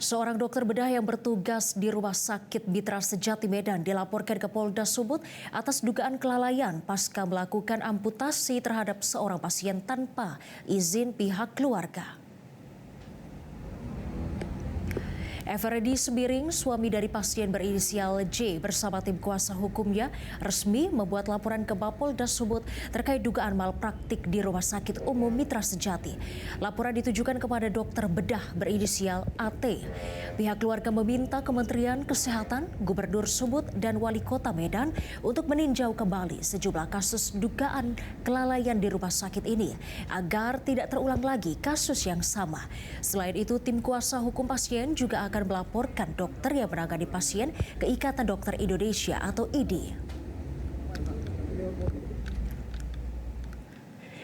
Seorang dokter bedah yang bertugas di Rumah Sakit Mitra Sejati Medan dilaporkan ke Polda Sumut atas dugaan kelalaian pasca melakukan amputasi terhadap seorang pasien tanpa izin pihak keluarga. Everdy Sembiring, suami dari pasien berinisial J bersama tim kuasa hukumnya resmi membuat laporan ke Mapolda Sumut terkait dugaan malpraktik di Rumah Sakit Umum Mitra Sejati. Laporan ditujukan kepada dokter bedah berinisial AT. Pihak keluarga meminta Kementerian Kesehatan, Gubernur Sumut, dan Wali Kota Medan untuk meninjau kembali sejumlah kasus dugaan kelalaian di rumah sakit ini agar tidak terulang lagi kasus yang sama. Selain itu, tim kuasa hukum pasien juga akan melaporkan dokter yang menangani pasien ke Ikatan Dokter Indonesia atau IDI.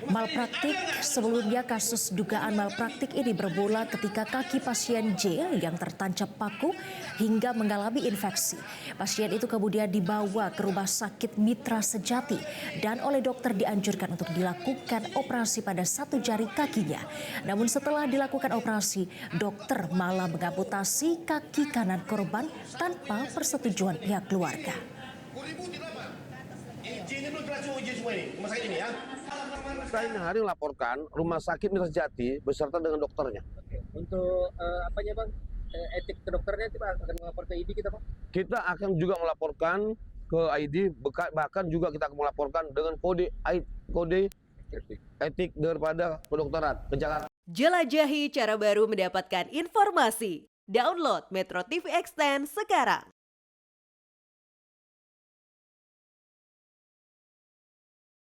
Malpraktik sebelumnya kasus dugaan malpraktik ini bermula ketika kaki pasien J yang tertancap paku hingga mengalami infeksi. Pasien itu kemudian dibawa ke Rumah Sakit Mitra Sejati dan oleh dokter dianjurkan untuk dilakukan operasi pada satu jari kakinya. Namun setelah dilakukan operasi, dokter malah mengamputasi kaki kanan korban tanpa persetujuan pihak keluarga. Saya hari melaporkan Rumah Sakit Mitra Sejati beserta dengan dokternya. Oke. Untuk apanya bang, etik kedokterannya itu akan melapor ke ID kita bang? Kita akan juga melaporkan ke ID, bahkan juga kita akan melaporkan dengan kode etik daripada kedokteran ke Jakarta. Jelajahi cara baru mendapatkan informasi. Download Metro TV Extend sekarang.